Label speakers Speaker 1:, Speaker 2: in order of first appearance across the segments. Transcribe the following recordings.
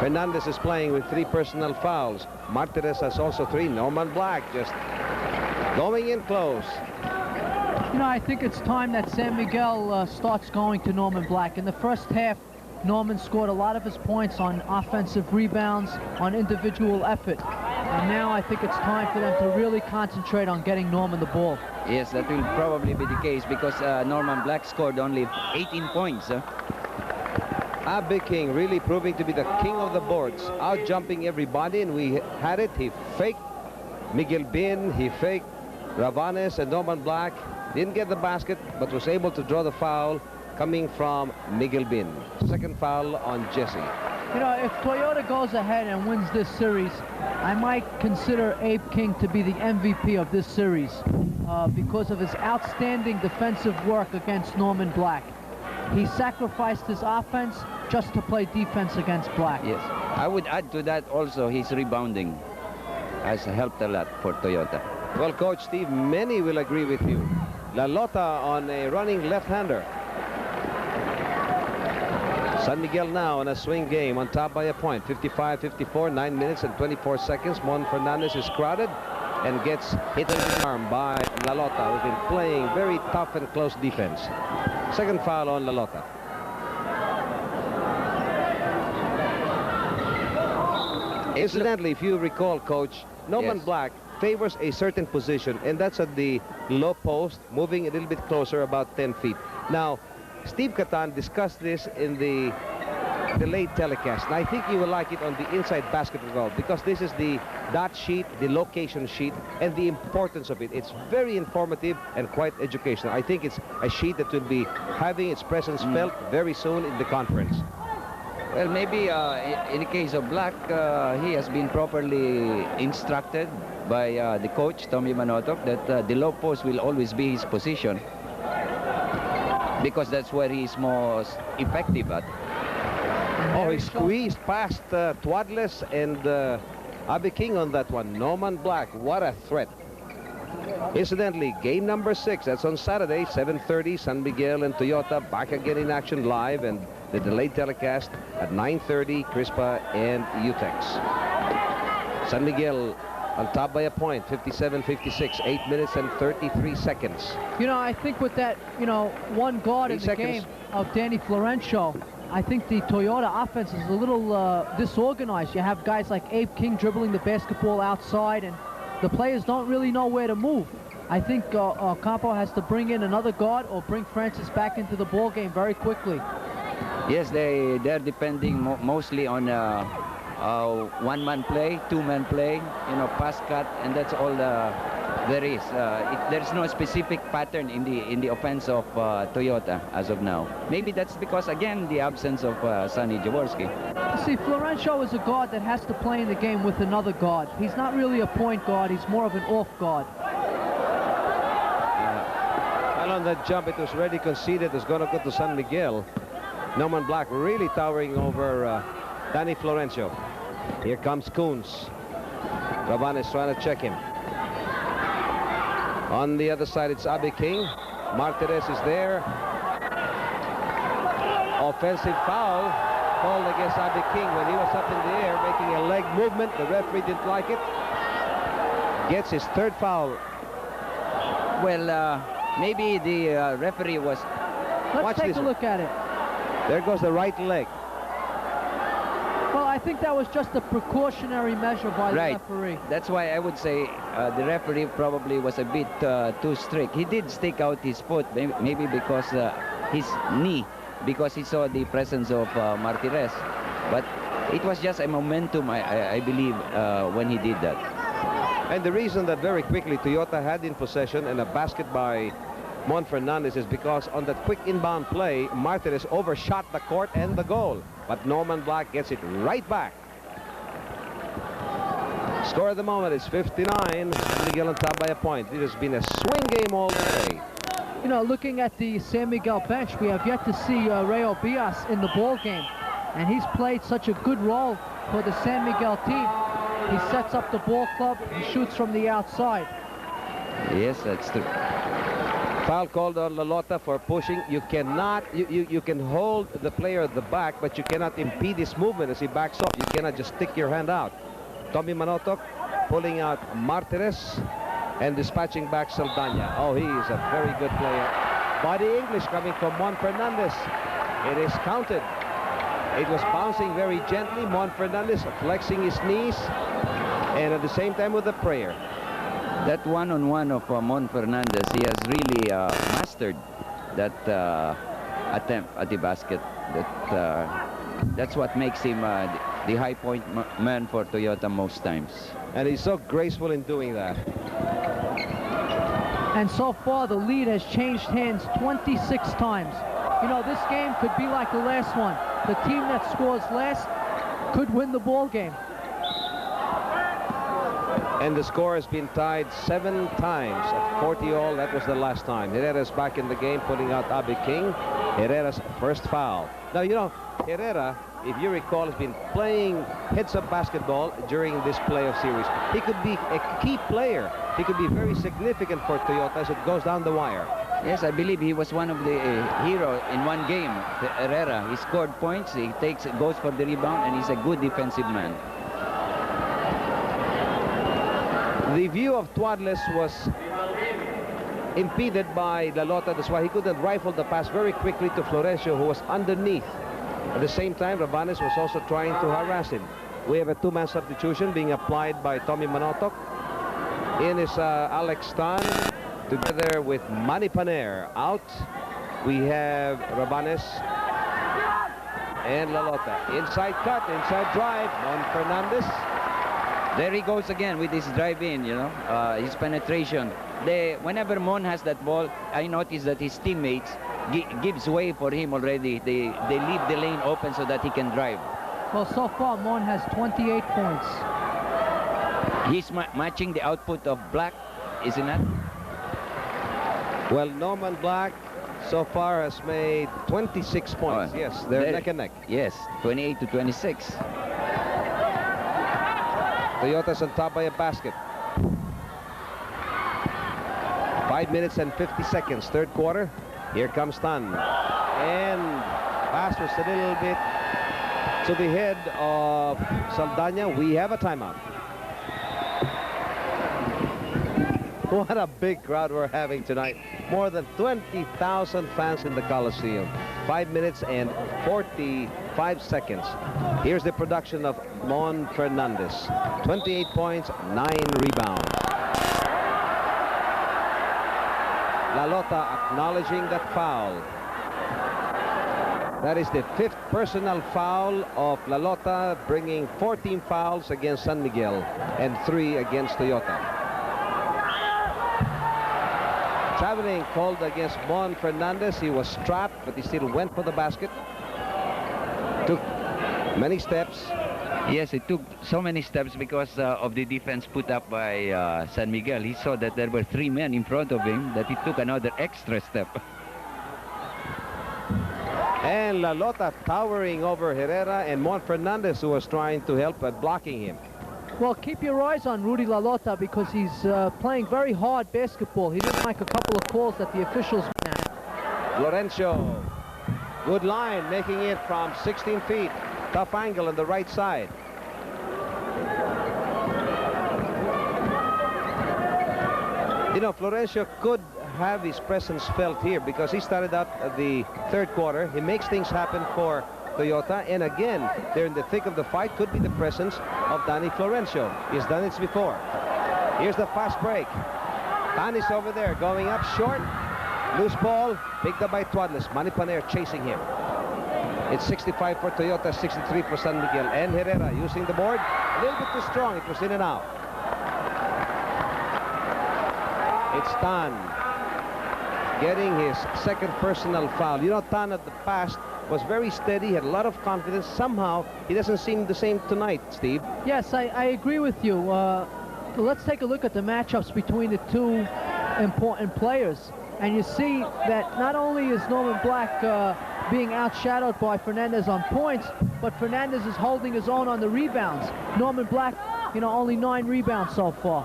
Speaker 1: Fernandez is playing with 3 personal fouls. Martinez has also 3. Norman Black just going in close.
Speaker 2: You know, I think it's time that San Miguel starts going to Norman Black. In the first half, Norman scored a lot of his points on offensive rebounds, on individual effort. And now I think it's time for them to really concentrate on getting Norman the ball.
Speaker 3: Yes, that will probably be the case because Norman Black scored only 18 points.
Speaker 1: Abe King really proving to be the king of the boards, out jumping everybody, and we had it. He faked Miguel Bin, he faked Ravanes, and Norman Black didn't get the basket, but was able to draw the foul coming from Miguel Bin. Second foul on Jesse.
Speaker 2: You know, if Toyota goes ahead and wins this series, I might consider Abe King to be the MVP of this series because of his outstanding defensive work against Norman Black. He sacrificed his offense just to play defense against Black.
Speaker 3: Yes, I would add to that also his rebounding has helped a lot for Toyota.
Speaker 1: Well, Coach Steve, many will agree with you. La Lota on a running left-hander. San Miguel now in a swing game on top by a point. 55-54, 9 minutes and 24 seconds. Mon Fernandez is crowded and gets hit in the arm by La Lota, who's been playing very tough and close defense. Second foul on La Lota. Incidentally, if you recall, Coach, Norman Black favors a certain position, and that's at the low post, moving a little bit closer, about 10 feet. Now, Steve Catan discussed this in the delayed telecast, and I think you will like it on the inside basket as well, because this is the dot sheet, the location sheet, and the importance of it. It's very informative and quite educational. I think it's a sheet that will be having its presence felt very soon in the conference.
Speaker 3: Well, maybe in the case of Black, he has been properly instructed by the coach, Tommy Manotok, that the low post will always be his position, because that's where he is most effective at.
Speaker 1: Oh, he squeezed past Twadless and Abe King on that one. Norman Black, what a threat. Incidentally, game number 6, that's on Saturday, 7:30, San Miguel and Toyota back again in action live, and the delayed telecast at 9:30, Crispa and Utex. San Miguel on top by a point, 57-56, 8 minutes and 33 seconds.
Speaker 2: You know, I think with that, you know, one guard in the game of Danny Florencio, I think the Toyota offense is a little disorganized. You have guys like Abe King dribbling the basketball outside, and the players don't really know where to move. I think Campo has to bring in another guard or bring Francis back into the ball game very quickly.
Speaker 3: Yes, they're depending mostly on one-man play, two-man play, you know, pass cut, and that's all there is. There's no specific pattern in the offense of Toyota as of now. Maybe that's because, again, the absence of Sonny Jaworski.
Speaker 2: See, Florencio is a guard that has to play in the game with another guard. He's not really a point guard. He's more of an off guard.
Speaker 1: Well, on that jump, it was already conceded. It's going to go to San Miguel. Norman Black really towering over Danny Florencio. Here comes Coons. Ravan is trying to check him. On the other side, it's Abe King. Martinez is there. Offensive foul called against Abe King when he was up in the air making a leg movement. The referee didn't like it. Gets his third foul.
Speaker 3: Well, maybe the referee was...
Speaker 2: Let's take a look at it.
Speaker 1: There goes the right leg.
Speaker 2: Well, I think that was just a precautionary measure by the referee.
Speaker 3: That's why I would say the referee probably was a bit too strict. He did stick out his foot, maybe because his knee, because he saw the presence of Martinez. But it was just a momentum, I believe, when he did that.
Speaker 1: And the reason that very quickly Toyota had in possession and a basket by Mon Fernandez is because on that quick inbound play, Martinez overshot the court and the goal. But Norman Black gets it right back. Score at the moment is 59. Miguel on top by a point. It has been a swing game all day.
Speaker 2: You know, looking at the San Miguel bench, we have yet to see Rayo Bias in the ball game. And he's played such a good role for the San Miguel team. He sets up the ball club, he shoots from the outside.
Speaker 3: Yes, that's true.
Speaker 1: Foul called on Lalota for pushing. You cannot, you can hold the player at the back, but you cannot impede his movement as he backs off. You cannot just stick your hand out. Tommy Manotoc pulling out Martinez and dispatching back Saldana. Oh, he is a very good player. Body English coming from Mon Fernandez. It is counted. It was bouncing very gently. Mon Fernandez flexing his knees and at the same time with the prayer.
Speaker 3: That one-on-one of Mon Fernandez, he has really mastered that attempt at the basket. That's what makes him the high point man for Toyota most times.
Speaker 1: And he's so graceful in doing that.
Speaker 2: And so far, the lead has changed hands 26 times. You know, this game could be like the last one. The team that scores last could win the ball game.
Speaker 1: And the score has been tied 7 times at 40 all. That was the last time. Herrera's back in the game, putting out Abe King. Herrera's first foul. Now, you know, Herrera, if you recall, has been playing heads-up basketball during this playoff series. He could be a key player. He could be very significant for Toyota as it goes down the wire.
Speaker 3: Yes, I believe he was one of the heroes in one game. Herrera, he scored points, he goes for the rebound, and he's a good defensive man.
Speaker 1: The view of Twadless was impeded by Lalota. That's why he couldn't rifle the pass very quickly to Florencio, who was underneath. At the same time, Rabanes was also trying to harass him. We have a 2-man substitution being applied by Tommy Manotoc. In is Alex Tan together with Manny Paner. Out, we have Rabanes and Lalota. Inside cut, inside drive, Mon Fernandez.
Speaker 3: There he goes again with his drive-in, you know, his penetration. Whenever Mon has that ball, I notice that his teammates gives way for him already. They leave the lane open so that he can drive.
Speaker 2: Well, so far, Mon has 28 points.
Speaker 3: He's matching the output of Black, isn't it?
Speaker 1: Well, Norman Black so far has made 26 points. Oh, yes, they're neck and neck.
Speaker 3: Yes, 28 to 26.
Speaker 1: Toyota's on top by a basket. 5 minutes and 50 seconds, third quarter. Here comes Tan. And pass was a little bit to the head of Saldana. We have a timeout. What a big crowd we're having tonight. More than 20,000 fans in the Coliseum. 5 minutes and 45 seconds. Here's the production of Mon Fernandez. 28 points, 9 rebounds. Lalota acknowledging that foul. That is the 5th personal foul of Lalota, bringing 14 fouls against San Miguel and 3 against Toyota. Traveling called against Mon Fernandez. He was strapped, but he still went for the basket. Took many steps.
Speaker 3: Yes, it took so many steps because of the defense put up by San Miguel. He saw that there were 3 men in front of him, that he took another extra step.
Speaker 1: And Lalota towering over Herrera and Mon Fernandez, who was trying to help by blocking him.
Speaker 2: Well, keep your eyes on Rudy Lalota because he's playing very hard basketball. He didn't like a couple of calls that the officials went at.
Speaker 1: Lorenzo, good line, making it from 16 feet. Tough angle on the right side. You know, Florencio could have his presence felt here because he started out at the third quarter. He makes things happen for Toyota, and again, they're in the thick of the fight. Could be the presence of Danny Florencio. He's done it before. Here's the fast break. Danny's over there, going up short. Loose ball, picked up by Twadless. Manny Paner chasing him. It's 65 for Toyota, 63 for San Miguel. And Herrera using the board. A little bit too strong. It was in and out. It's Tan getting his second personal foul. You know, Tan at the past was very steady, had a lot of confidence. Somehow, he doesn't seem the same tonight, Steve.
Speaker 2: Yes, I agree with you. Let's take a look at the matchups between the two important players. And you see that not only is Norman Black being outshadowed by Fernandez on points, but Fernandez is holding his own on the rebounds. Norman Black, you know, only 9 rebounds so far.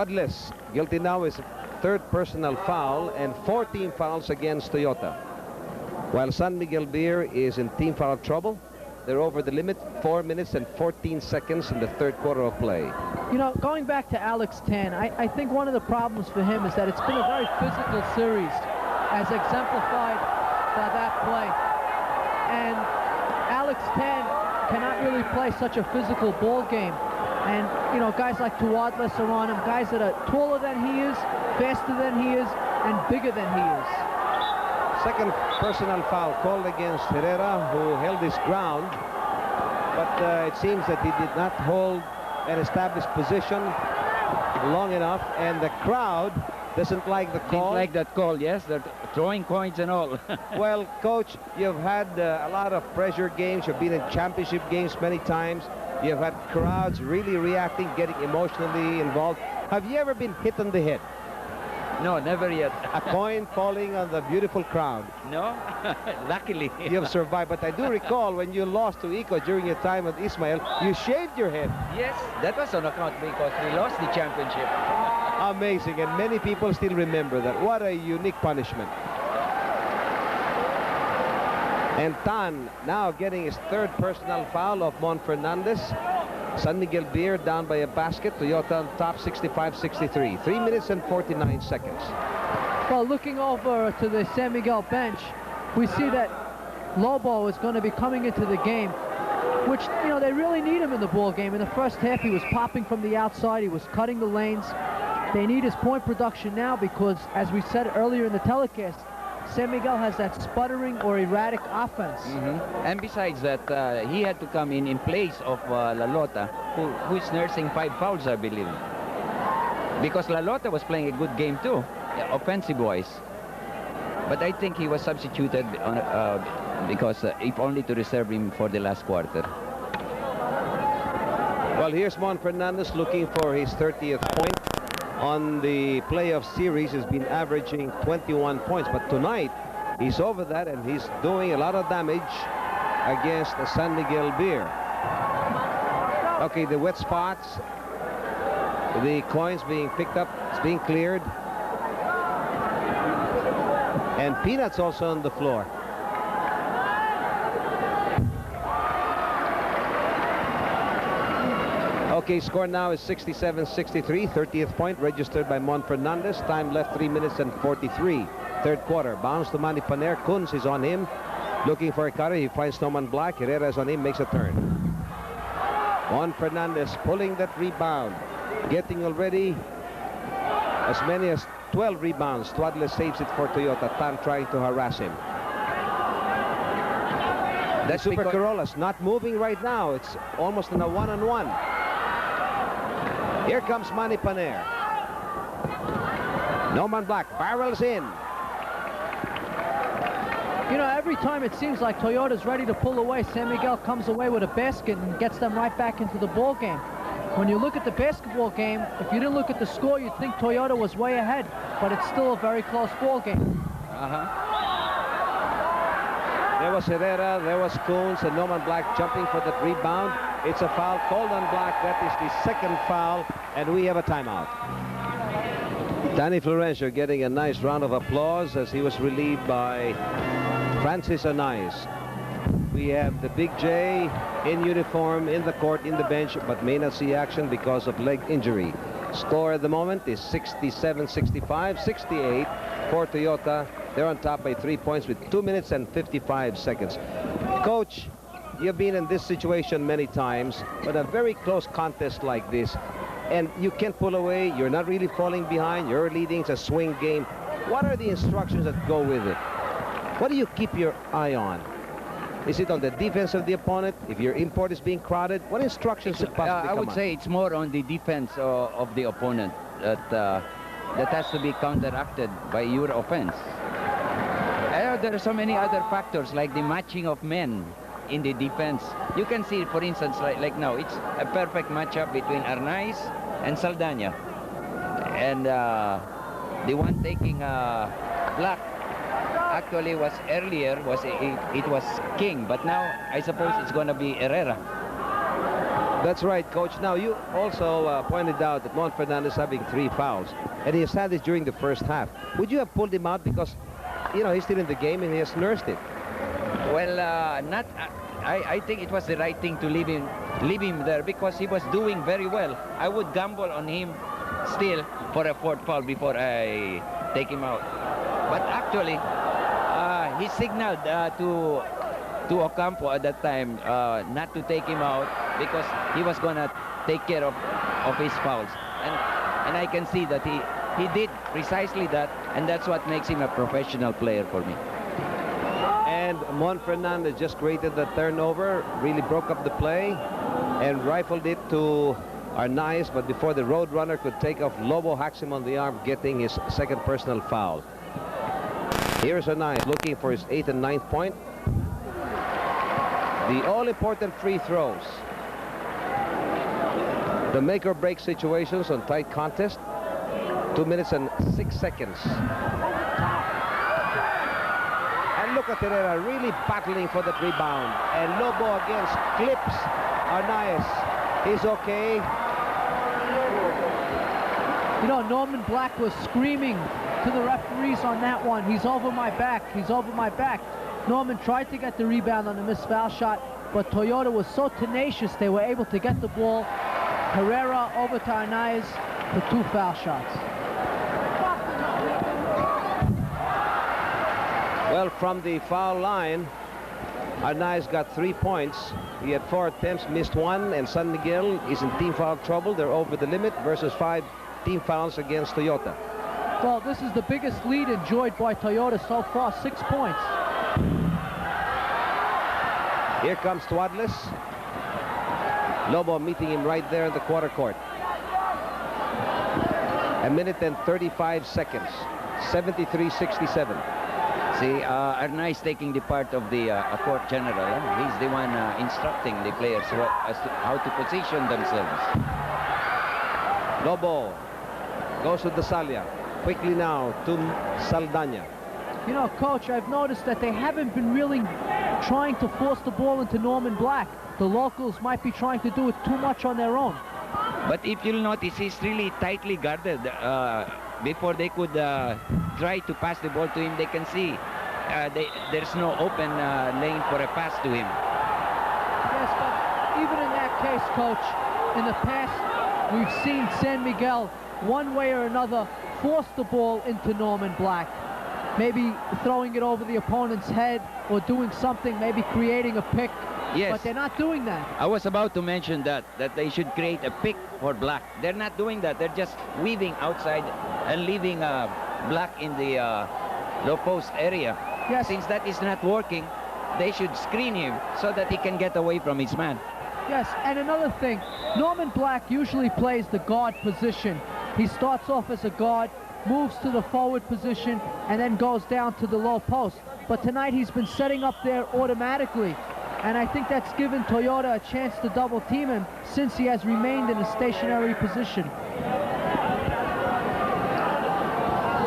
Speaker 1: Tuadles, guilty now is third personal foul and 4 team fouls against Toyota. While San Miguel Beer is in team foul trouble. They're over the limit, 4 minutes and 14 seconds in the third quarter of play.
Speaker 2: You know, going back to Alex Tan, I think one of the problems for him is that it's been a very physical series, as exemplified by that play. And Alex Tan cannot really play such a physical ball game. And, you know, guys like Tuadles are on him, guys that are taller than he is, faster than he is, and bigger than he is.
Speaker 1: Second personal foul called against Herrera, who held his ground, but it seems that he did not hold an established position long enough, and the crowd doesn't like the call.
Speaker 3: Didn't like that call, yes. They're throwing coins and all.
Speaker 1: Well, Coach, you've had a lot of pressure games. You've been in championship games many times. You've had crowds really reacting, getting emotionally involved. Have you ever been hit on the head?
Speaker 3: No, never yet.
Speaker 1: A coin falling on the beautiful crowd?
Speaker 3: No, luckily.
Speaker 1: You have survived, but I do recall when you lost to Ico during your time at Ismael, you shaved your head.
Speaker 3: Yes, that was on account because we lost the championship.
Speaker 1: Amazing, and many people still remember that. What a unique punishment. And Tan now getting his third personal foul of Mon Fernandez. San Miguel Beer down by a basket. Toyota on top 65-63. 3 minutes and 49 seconds.
Speaker 2: Well, looking over to the San Miguel bench, we see that Lobo is going to be coming into the game, which, you know, they really need him in the ball game. In the first half, he was popping from the outside. He was cutting the lanes. They need his point production now because, as we said earlier in the telecast, San Miguel has that sputtering or erratic offense.
Speaker 3: And besides that, he had to come in place of La Lota, who's nursing 5 fouls, I believe. Because La Lota was playing a good game too, offensive-wise. But I think he was substituted on, because if only to reserve him for the last quarter.
Speaker 1: Well, here's Mon Fernandez looking for his 30th point. On the playoff series, has been averaging 21 points, but tonight he's over that and he's doing a lot of damage against the San Miguel Beer. Okay, the wet spots, the coins being picked up, it's being cleared, and Peanuts also on the floor. Okay, score now is 67-63. 30th point registered by Mon Fernandez. Time left 3 minutes and 43. Third quarter. Bounce to Manny Paner. Kunz is on him. Looking for a cutter. He finds Norman Black. Herrera is on him. Makes a turn. Mon Fernandez pulling that rebound. Getting already as many as 12 rebounds. Tuadles saves it for Toyota. Tan trying to harass him. That Super Corollas not moving right now. It's almost in a one-on-one. Here comes Manny Paner. Norman Black barrels in.
Speaker 2: You know, every time it seems like Toyota's ready to pull away, San Miguel comes away with a basket and gets them right back into the ball game. When you look at the basketball game, if you didn't look at the score, you'd think Toyota was way ahead, but it's still a very close ball game.
Speaker 1: There was Herrera, there was Kunz, and Norman Black jumping for that rebound. It's a foul called on Black. That is the second foul, and we have a timeout. Danny Florencio getting a nice round of applause as he was relieved by Francis Anais. We have the Big J in uniform in the court, in the bench, but may not see action because of leg injury. Score at the moment is 67-65, 68 for Toyota. They're on top by 3 points with 2 minutes and 55 seconds. Coach, you've been in this situation many times, but a very close contest like this, and you can't pull away. You're not really falling behind. You're leading. It's a swing game. What are the instructions that go with it? What do you keep your eye on? Is it on the defense of the opponent? If your import is being crowded, what instructions should possibly
Speaker 3: I
Speaker 1: come
Speaker 3: would
Speaker 1: on?
Speaker 3: say it's more on the defense of the opponent that has to be counteracted by your offense. There are so many other factors like the matching of men in the defense. You can see, for instance, like now, it's a perfect matchup between Arnaiz and Saldana. And the one taking Black actually was earlier, it was King, but now I suppose it's going to be Herrera.
Speaker 1: That's right, Coach. Now, you also pointed out that Juan Fernandez having 3 fouls, and he has had this during the first half. Would you have pulled him out because, you know, he's still in the game and he has nursed it?
Speaker 3: Well, not. I think it was the right thing to leave him there because he was doing very well. I would gamble on him still for a 4th foul before I take him out. But actually, he signaled to Ocampo at that time not to take him out because he was gonna take care of his fouls. And I can see that he did precisely that, and that's what makes him a professional player for me.
Speaker 1: And Juan Fernandez just created the turnover, really broke up the play, and rifled it to Arnaiz, but before the Roadrunner could take off, Lobo hacks him on the arm, getting his 2nd personal foul. Here's Arnaiz looking for his 8th and 9th point. The all-important free throws. The make-or-break situations on tight contest. 2 minutes and 6 seconds. And look at Herrera really battling for that rebound. And Lobo against clips Arnaiz. He's okay.
Speaker 2: You know, Norman Black was screaming to the referees on that one. He's over my back. He's over my back. Norman tried to get the rebound on the missed foul shot, but Toyota was so tenacious they were able to get the ball. Herrera over to Arnaiz for 2 foul shots.
Speaker 1: Well, from the foul line, Arnaiz got 3 points. He had 4 attempts, missed 1, and San Miguel is in team foul trouble. They're over the limit versus 5 team fouls against Toyota.
Speaker 2: Well, this is the biggest lead enjoyed by Toyota so far, 6 points.
Speaker 1: Here comes Tuadles. Lobo meeting him right there in the quarter court. 1 minute and 35 seconds. 73-67.
Speaker 3: See, Arnaiz taking the part of the court general. He's the one instructing the players as to how to position themselves.
Speaker 1: Lobo goes to Dasalia. Quickly now to Saldana.
Speaker 2: You know, Coach, I've noticed that they haven't been really trying to force the ball into Norman Black. The locals might be trying to do it too much on their own.
Speaker 3: But if you'll notice, he's really tightly guarded. Before they could try to pass the ball to him, they can see there's no open lane for a pass to him.
Speaker 2: Yes, but even in that case, Coach, in the past, we've seen San Miguel, one way or another, force the ball into Norman Black. Maybe throwing it over the opponent's head or doing something, maybe creating a pick.
Speaker 3: Yes.
Speaker 2: But they're not doing that.
Speaker 3: I was about to mention that they should create a pick for Black. They're not doing that. They're just weaving outside and leaving Black in the low post area.
Speaker 2: Yes.
Speaker 3: Since that is not working, they should screen him so that he can get away from his man.
Speaker 2: Yes, and another thing, Norman Black usually plays the guard position. He starts off as a guard, moves to the forward position, and then goes down to the low post. But tonight he's been setting up there automatically. And I think that's given Toyota a chance to double team him since he has remained in a stationary position.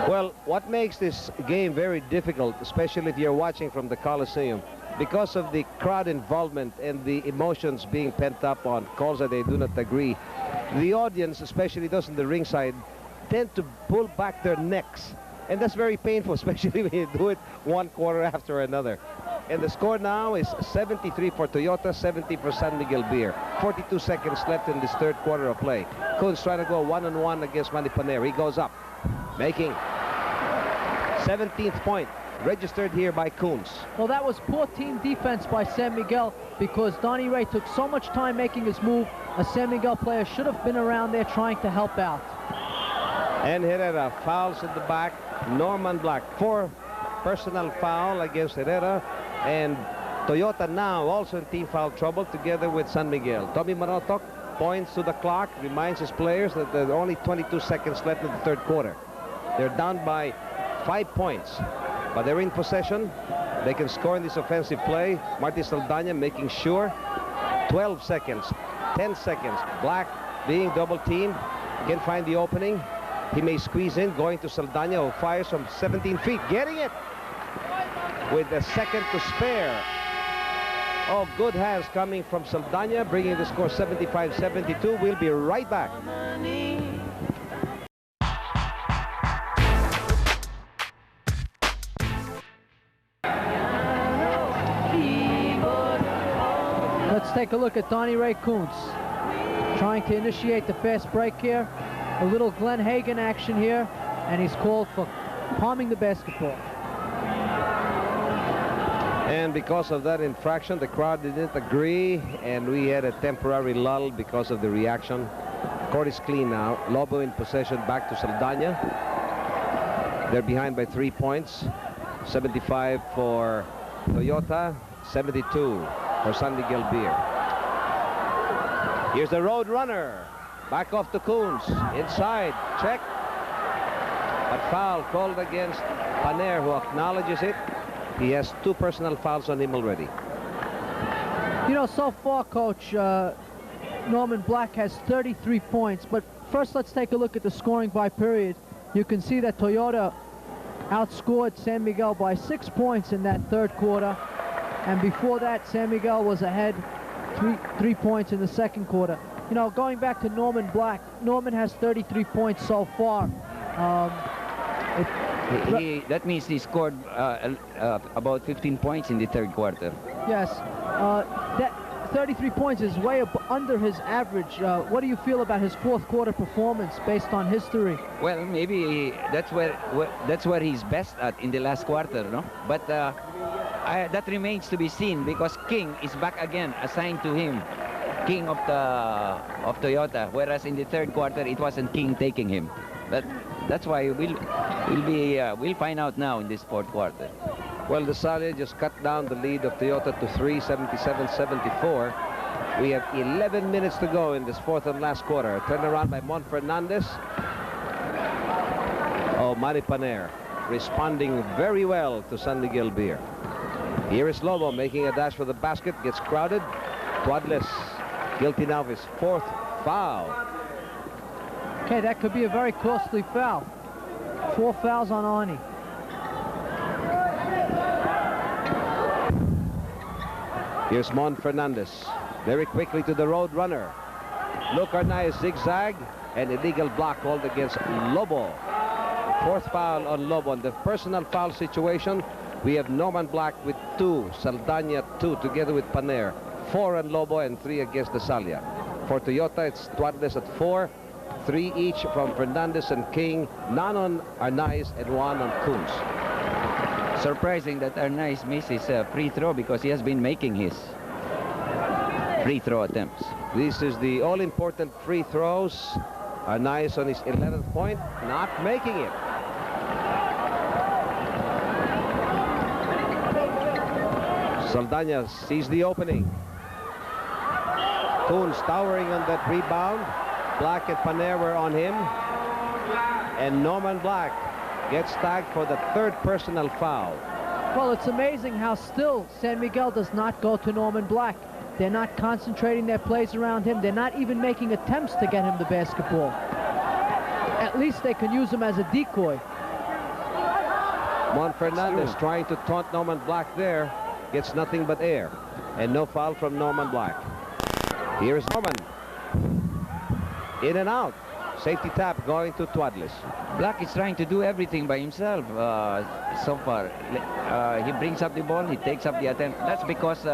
Speaker 1: Well, what makes this game very difficult, especially if you're watching from the Coliseum, because of the crowd involvement and the emotions being pent up on calls that they do not agree, the audience, especially those in the ringside, tend to pull back their necks. And that's very painful, especially when you do it one quarter after another. And the score now is 73 for Toyota, 70 for San Miguel Beer. 42 seconds left in this 3rd quarter of play. Kunz trying to go one-on-one against Manipaner. He goes up, making 17th point registered here by Kunz.
Speaker 2: Well, that was poor team defense by San Miguel because Donnie Ray took so much time making his move. A San Miguel player should have been around there trying to help out.
Speaker 1: And Herrera fouls in the back. Norman Black, 4 personal foul against Herrera. And Toyota now also in team foul trouble together with San Miguel. Tommy Manotoc points to the clock, reminds his players that there are only 22 seconds left in the 3rd quarter. They're down by 5 points, but they're in possession. They can score in this offensive play. Marty Saldana making sure. 12 seconds, 10 seconds. Black being double teamed, can't find the opening. He may squeeze in, going to Saldana, who fires from 17 feet, getting it with a second to spare. Oh, good hands coming from Saldana, bringing the score 75-72. We'll be right back.
Speaker 2: Let's take a look at Donnie Ray Kuntz trying to initiate the fast break here. A little Glenn Hagen action here, and he's called for palming the basketball.
Speaker 1: And because of that infraction, the crowd didn't agree, and we had a temporary lull because of the reaction. Court is clean now. Lobo in possession, back to Saldana. They're behind by 3 points. 75 for Toyota, 72 for San Miguel Beer. Here's the road runner. Back off to Kuntz. Inside. Check. But foul called against Paner, who acknowledges it. He has 2 personal fouls on him already.
Speaker 2: You know, so far, Coach, Norman Black has 33 points. But first, let's take a look at the scoring by period. You can see that Toyota outscored San Miguel by 6 points in that third quarter. And before that, San Miguel was ahead 3 points in the second quarter. You know, going back to Norman Black, Norman has 33 points so far.
Speaker 3: That means he scored about 15 points in the third quarter.
Speaker 2: Yes, that 33 points is way under his average. What do you feel about his fourth quarter performance based on history?
Speaker 3: Well, maybe that's where he's best at in the last quarter, no? But that remains to be seen, because King is back again, assigned to him, King of Toyota. Whereas in the third quarter, it wasn't King taking him. That's why we'll find out now in this fourth quarter.
Speaker 1: Well, the Salia just cut down the lead of Toyota to 3, 77-74. We have 11 minutes to go in this fourth and last quarter. Turnaround by Mon Fernandez. Oh, Mari Paner responding very well to San Miguel Beer. Here is Lobo making a dash for the basket. Gets crowded. Tuadles guilty now of his 4th foul.
Speaker 2: Okay, that could be a very costly foul. 4 fouls on Arnie.
Speaker 1: Here's Mon Fernandez. Very quickly to the road runner. Look, Arnaiz zigzag. An illegal block called against Lobo. 4th foul on Lobo. In the personal foul situation, we have Norman Black with 2. Saldana 2 together with Paner. 4 on Lobo and 3 against the Salia. For Toyota, it's Tuadles at 4. 3 each from Fernandez and King. None on Arnaiz and 1 on Kuntz.
Speaker 3: Surprising that Arnaiz misses a free throw, because he has been making his free throw attempts.
Speaker 1: This is the all-important free throws. Arnaiz on his 11th point, not making it. Saldana sees the opening. Kuntz towering on that rebound. Black and Paner were on him. And Norman Black gets tagged for the 3rd personal foul.
Speaker 2: Well, it's amazing how still San Miguel does not go to Norman Black. They're not concentrating their plays around him. They're not even making attempts to get him the basketball. At least they can use him as a decoy.
Speaker 1: Mon Fernandez trying to taunt Norman Black there. Gets nothing but air. And no foul from Norman Black. Here is Norman. In and out. Safety tap going to Tuadles.
Speaker 3: Black is trying to do everything by himself so far. He brings up the ball, he takes up the attempt. That's because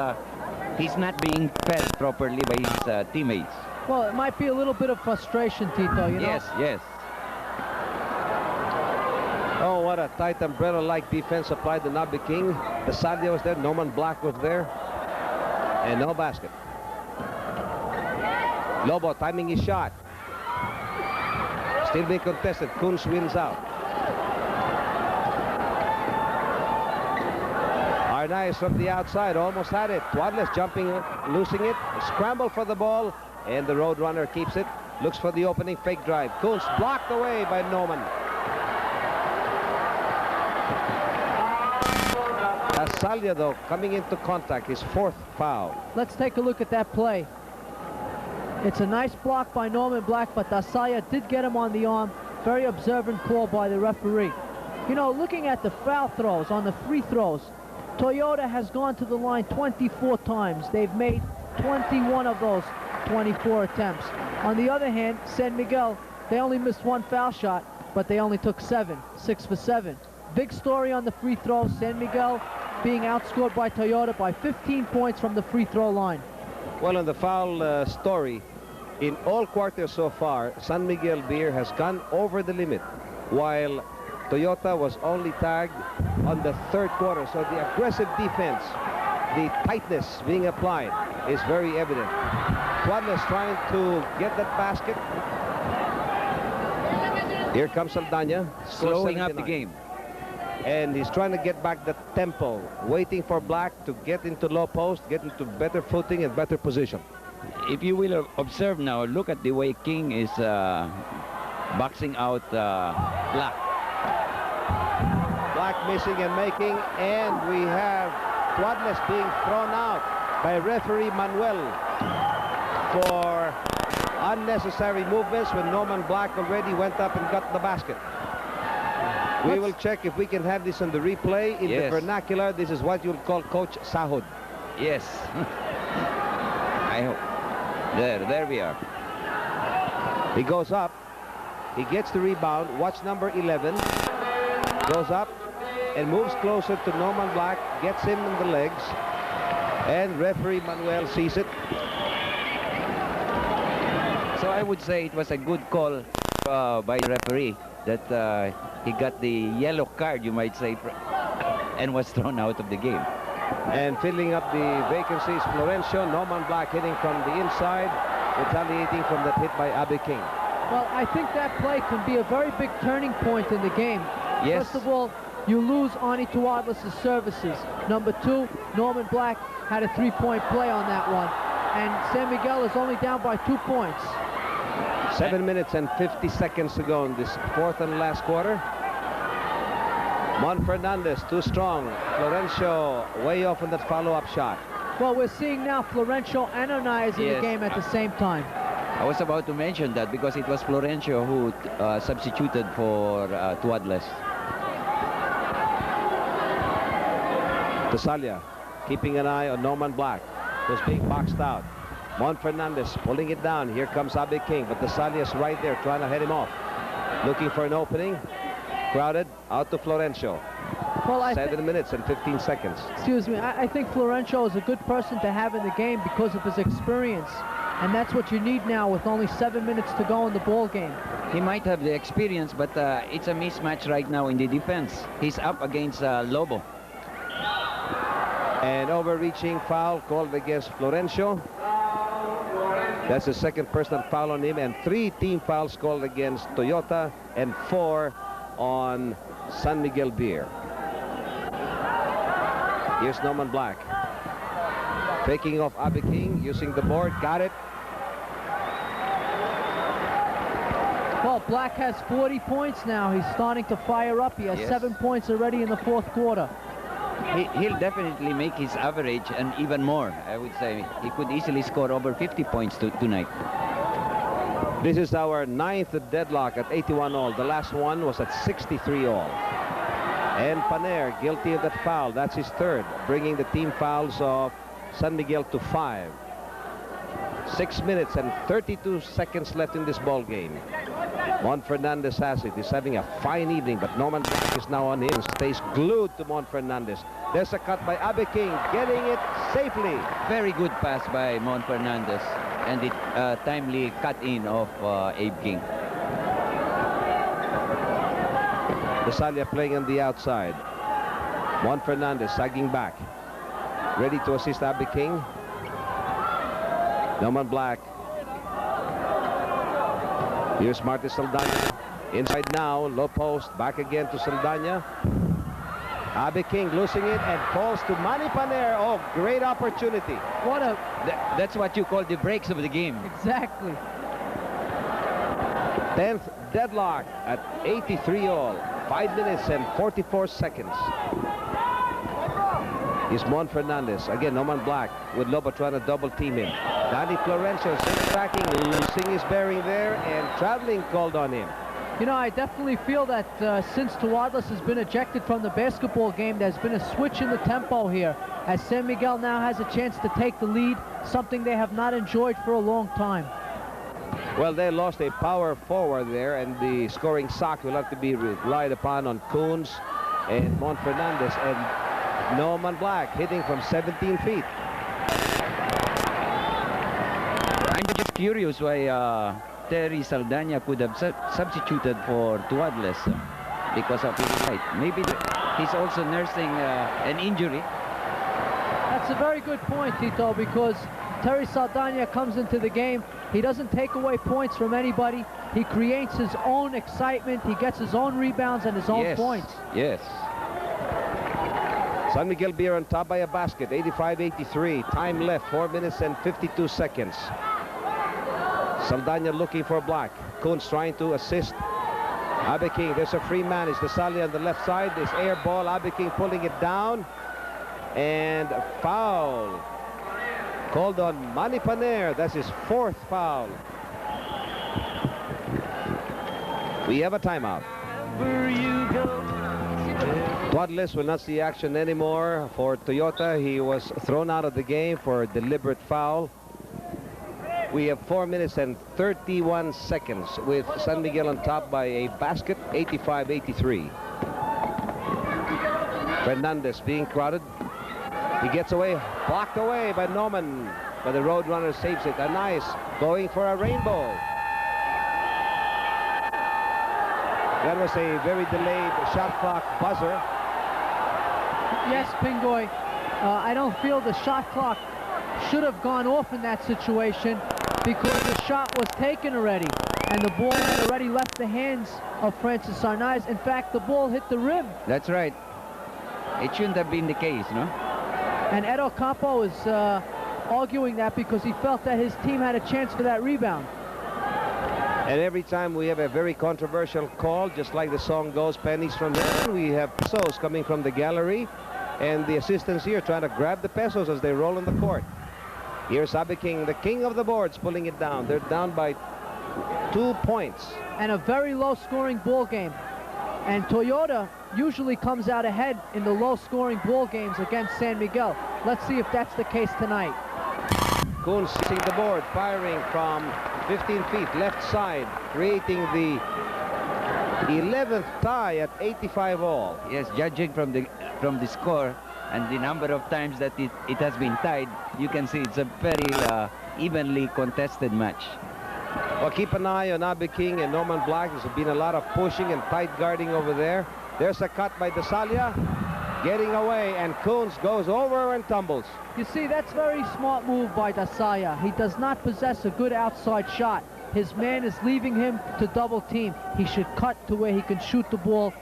Speaker 3: he's not being fed properly by his teammates.
Speaker 2: Well, it might be a little bit of frustration, Tito, you know?
Speaker 3: Yes, yes.
Speaker 1: Oh, what a tight umbrella-like defense applied to Nabi King. The Salia was there, Norman Black was there. And no basket. Lobo timing his shot. Still being contested. Kuntz wins out. Arnaiz from the outside, almost had it. Tuadles jumping, losing it. Scramble for the ball, and the road runner keeps it. Looks for the opening, fake drive. Kuntz blocked away by Norman. Salia, though, coming into contact, his 4th foul.
Speaker 2: Let's take a look at that play. It's a nice block by Norman Black, but Dasalia did get him on the arm. Very observant call by the referee. You know, looking at the foul throws on the free throws, Toyota has gone to the line 24 times. They've made 21 of those 24 attempts. On the other hand, San Miguel, they only missed one foul shot, but they only took 7, 6 for 7. Big story on the free throw. San Miguel being outscored by Toyota by 15 points from the free throw line.
Speaker 1: Well, on the foul story, in all quarters so far, San Miguel Beer has gone over the limit, while Toyota was only tagged on the third quarter. So the aggressive defense, the tightness being applied is very evident. Tuadles trying to get that basket. Here comes Saldana,
Speaker 3: slowing up the game.
Speaker 1: And he's trying to get back the tempo, waiting for Black to get into low post, get into better footing and better position.
Speaker 3: If you will observe now, look at the way King is boxing out Black.
Speaker 1: Black missing and making, and we have Tuadles being thrown out by referee Manuel for unnecessary movements when Norman Black already went up and got the basket. We will check if we can have this on the replay. In the vernacular, this is what you'll call Coach Sahod.
Speaker 3: Yes. I hope. There we are.
Speaker 1: He goes up. He gets the rebound. Watch number 11. Goes up and moves closer to Norman Black. Gets him in the legs. And referee Manuel sees it.
Speaker 3: So I would say it was a good call by the referee that he got the yellow card, you might say, and was thrown out of the game.
Speaker 1: And filling up the vacancies, Florencio, Norman Black hitting from the inside, retaliating from that hit by Abe King.
Speaker 2: Well, I think that play can be a very big turning point in the game.
Speaker 3: Yes.
Speaker 2: First of all, you lose Arnie Tuadles' services. Number 2, Norman Black had a three-point play on that one. And San Miguel is only down by 2 points.
Speaker 1: 7 minutes and 50 seconds to go in this fourth and last quarter. Mon Fernandez too strong. Florencio way off on that follow-up shot.
Speaker 2: Well, we're seeing now Florencio and Onayes in the game at the same time.
Speaker 3: I was about to mention that because it was Florencio who substituted for Tuadles.
Speaker 1: Tasalia keeping an eye on Norman Black, who's being boxed out. Mon Fernandez pulling it down. Here comes Abe King, but Tasalia's right there trying to head him off. Looking for an opening. Crowded out to Florencio.
Speaker 2: Well,
Speaker 1: 7 minutes and 15 seconds.
Speaker 2: Excuse me. I think Florencio is a good person to have in the game because of his experience. And that's what you need now with only 7 minutes to go in the ball game.
Speaker 3: He might have the experience, but it's a mismatch right now in the defense. He's up against Lobo.
Speaker 1: And overreaching foul called against Florencio. That's the second personal foul on him, and 3 team fouls called against Toyota and 4 on San Miguel Beer. Here's Norman Black. Faking off Abe King, using the board, got it.
Speaker 2: Well, Black has 40 points now. He's starting to fire up. He has 7 points already in the fourth quarter.
Speaker 3: He'll definitely make his average and even more, I would say. He could easily score over 50 points tonight.
Speaker 1: This is our 9th deadlock at 81 all. The last one was at 63 all. And Paner guilty of that foul. That's his 3rd, bringing the team fouls of San Miguel to 5. 6 minutes and 32 seconds left in this ball game. Mon Fernandez has it. He's having a fine evening, but Norman Black is now on him. Stays glued to Mon Fernandez. There's a cut by Abe King, getting it safely.
Speaker 3: Very good pass by Mon Fernandez, and the timely cut in of Abe King.
Speaker 1: Tasalia playing on the outside. Mon Fernandez sagging back, ready to assist Abe King. Norman Black. Here's Marty Saldana. Inside now, low post, back again to Saldana. Abe King losing it and falls to Manny Paner. Oh, great opportunity.
Speaker 2: What a...
Speaker 3: That's what you call the breaks of the game.
Speaker 2: Exactly.
Speaker 1: 10th deadlock at 83 all. 5 minutes and 44 seconds. Is Mon Fernandez. Again, Norman Black with Lobo trying to double team him. Danny Florencio tracking, losing his bearing there, and traveling called on him.
Speaker 2: You know, I definitely feel that since Tuadlas has been ejected from the basketball game, there's been a switch in the tempo here, as San Miguel now has a chance to take the lead, something they have not enjoyed for a long time.
Speaker 1: Well, they lost a power forward there, and the scoring sock will have to be relied upon on Coons and Mon Fernandez, and Norman Black hitting from 17 feet.
Speaker 3: I'm just curious why Terry Saldana could have substituted for Tuadles because of his height. Maybe he's also nursing an injury.
Speaker 2: That's a very good point, Tito, because Terry Saldana comes into the game. He doesn't take away points from anybody. He creates his own excitement. He gets his own rebounds and his own points.
Speaker 3: Yes.
Speaker 1: San Miguel Beer on top by a basket, 85-83. Time left, 4 minutes and 52 seconds. Saldana looking for Black. Coons trying to assist Abe King. There's a free man. It's the Sally on the left side. This air ball. Abe King pulling it down. And foul. Called on Manny Paner. That's his 4th foul. We have a timeout. Tuadles will not see action anymore for Toyota. He was thrown out of the game for a deliberate foul. We have 4 minutes and 31 seconds with San Miguel on top by a basket, 85-83. Fernandez being crowded. He gets away, blocked away by Norman, but the Roadrunner saves it. Nice, going for a rainbow. That was a very delayed shot clock buzzer.
Speaker 2: Yes, Pingoy. I don't feel the shot clock should have gone off in that situation because the shot was taken already and the ball had already left the hands of Francis Sarnaz. In fact, the ball hit the rim.
Speaker 3: That's right. It shouldn't have been the case, no?
Speaker 2: And Ed Ocampo is arguing that because he felt that his team had a chance for that rebound.
Speaker 1: And every time we have a very controversial call, just like the song goes, pennies from heaven, we have pesos coming from the gallery, and the assistants here trying to grab the pesos as they roll on the court. Here's Abe King, the king of the boards, pulling it down. They're down by 2 points.
Speaker 2: And a very low-scoring ball game. And Toyota usually comes out ahead in the low-scoring ball games against San Miguel. Let's see if that's the case tonight.
Speaker 1: Coons seeing the board, firing from 15 feet, left side, creating the 11th tie at 85 all.
Speaker 3: Yes, judging from the score and the number of times that it has been tied, you can see it's a very evenly contested match.
Speaker 1: Well, keep an eye on Abe King and Norman Black. There's been a lot of pushing and tight guarding over there. There's a cut by Dasalia, getting away, and Coons goes over and tumbles.
Speaker 2: You see, that's a very smart move by Dasalia. He does not possess a good outside shot. His man is leaving him to double team. He should cut to where he can shoot the ball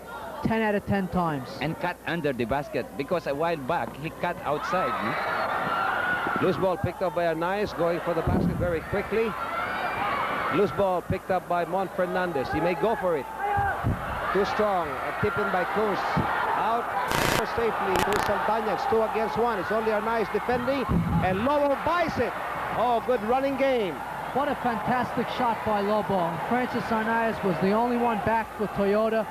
Speaker 2: 10 out of 10 times.
Speaker 3: And cut under the basket, because a while back, he cut outside.
Speaker 1: Loose ball picked up by Arnaiz, going for the basket very quickly. Loose ball picked up by Mon Fernandez. He may go for it. Too strong. A tip in by Coons. Out safely to Saldana. It's 2 against 1. It's only Arnaiz defending, and Lobo buys it. Oh, good running game.
Speaker 2: What a fantastic shot by Lobo. Francis Arnaiz was the only one back for Toyota.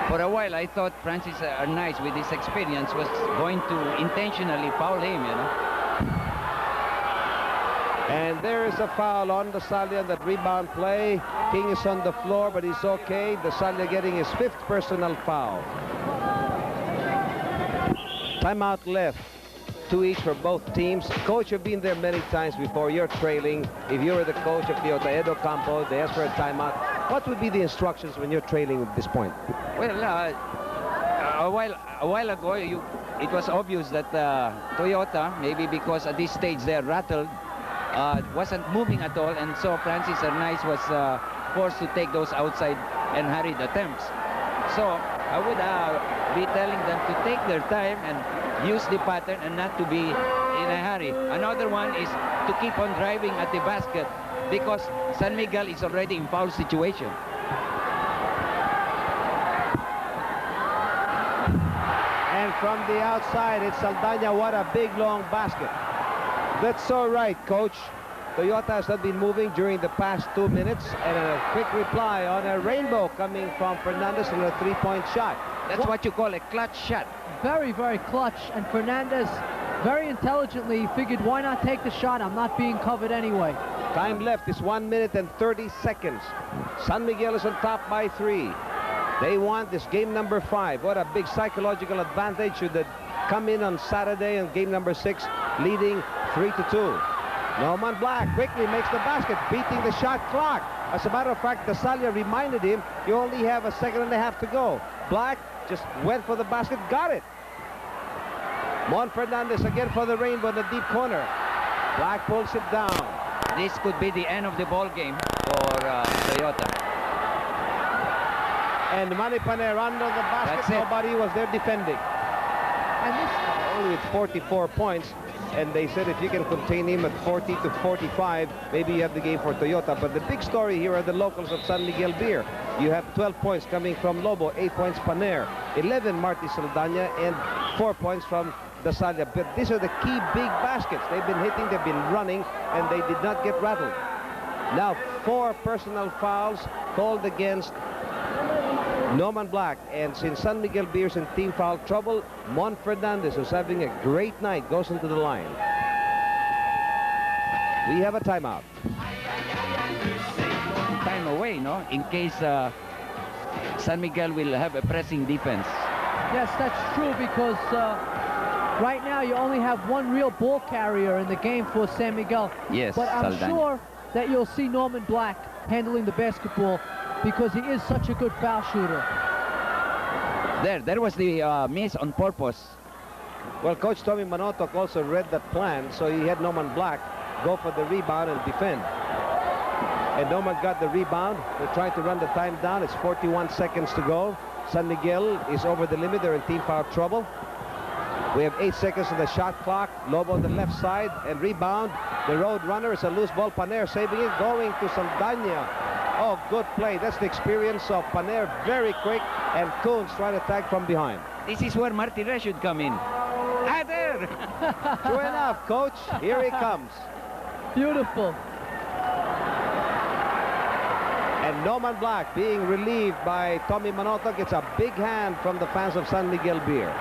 Speaker 3: For a while, I thought Francis Arnaiz, with his experience, was going to intentionally foul him, you know.
Speaker 1: And there is a foul on Dasalia, that rebound play. King is on the floor, but he's okay. Dasalia getting his 5th personal foul. Timeout left. 2 each for both teams. Coach, you've been there many times before. You're trailing. If you were the coach of Toyota, Ed Ocampo, they ask for a timeout. What would be the instructions when you're trailing at this point?
Speaker 3: Well, a while ago, it was obvious that Toyota, maybe because at this stage they're rattled, wasn't moving at all, and so Francis Arnaiz was forced to take those outside and hurried attempts. So I would be telling them to take their time and use the pattern and not to be in a hurry. Another one is to keep on driving at the basket, because San Miguel is already in foul situation.
Speaker 1: And from the outside, it's Saldana. What a big, long basket. That's all right, Coach. Toyota has not been moving during the past 2 minutes, and a quick reply on a rainbow coming from Fernandez and a three-point shot.
Speaker 3: That's what you call a clutch shot.
Speaker 2: Very, very clutch, and Fernandez very intelligently figured, why not take the shot? I'm not being covered anyway.
Speaker 1: Time left is 1 minute and 30 seconds. San Miguel is on top by 3. They want this game number 5. What a big psychological advantage should they come in on Saturday on game number 6, leading 3-2. Norman Black quickly makes the basket, beating the shot clock. As a matter of fact, Dasalia reminded him, you only have a second and a half to go. Black just went for the basket, got it. Mon Fernandez again for the rainbow in the deep corner. Black pulls it down.
Speaker 3: This could be the end of the ball game for Toyota.
Speaker 1: And Manny Paner under the basket. Nobody was there defending. And this only with 44 points. And they said if you can contain him at 40 to 45, maybe you have the game for Toyota. But the big story here are the locals of San Miguel Beer. You have 12 points coming from Lobo, 8 points Paner, 11 Marty Saldana, and 4 points from Dasalia. But these are the key big baskets. They've been hitting, they've been running, and they did not get rattled. Now 4 personal fouls called against Norman Black, and since San Miguel Beer's in team foul trouble, Mon Fernandez, who's having a great night, goes into the line. We have a timeout.
Speaker 3: Time away, no? In case San Miguel will have a pressing defense.
Speaker 2: Yes, that's true, because right now you only have one real ball carrier in the game for San Miguel.
Speaker 3: Yes,
Speaker 2: but I'm
Speaker 3: Saldana.
Speaker 2: sure that you'll see Norman Black handling the basketball, because he is such a good foul shooter.
Speaker 3: There was the miss on purpose.
Speaker 1: Well, Coach Tommy Manotoc also read that plan, so he had Norman Black go for the rebound and defend. And Norman got the rebound. They're trying to run the time down. It's 41 seconds to go. San Miguel is over the limit. They're in team foul trouble. We have 8 seconds on the shot clock. Lobo on the left side, and rebound. The road runner is a loose ball. Paner saving it, going to Saldana. Oh, good play. That's the experience of Paner. Very quick, and Coons trying to tag from behind.
Speaker 3: This is where Martinez should come in. Ah, there!
Speaker 1: True enough, Coach. Here he comes.
Speaker 2: Beautiful.
Speaker 1: And Norman Black being relieved by Tommy Manotoc. It's a big hand from the fans of San Miguel Beer.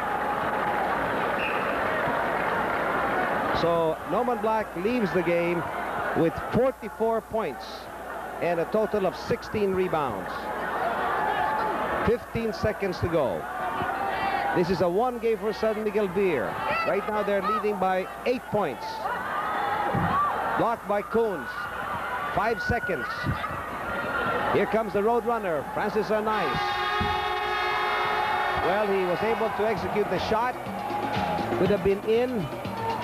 Speaker 1: So Norman Black leaves the game with 44 points and a total of 16 rebounds. 15 seconds to go. This is a one game for San Miguel Beer. Right now they're leading by 8 points. Blocked by Coons. 5 seconds. Here comes the road runner, Francis Arnaiz. Well, he was able to execute the shot. Could have been in.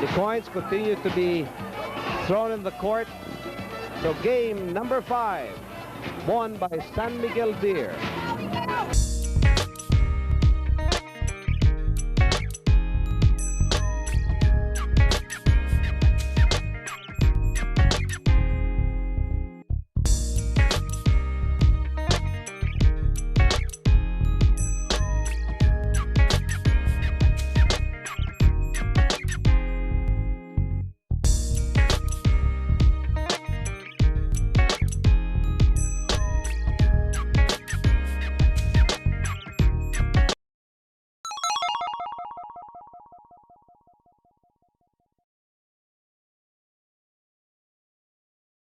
Speaker 1: The coins continue to be thrown in the court. So game number 5 won by San Miguel Beer.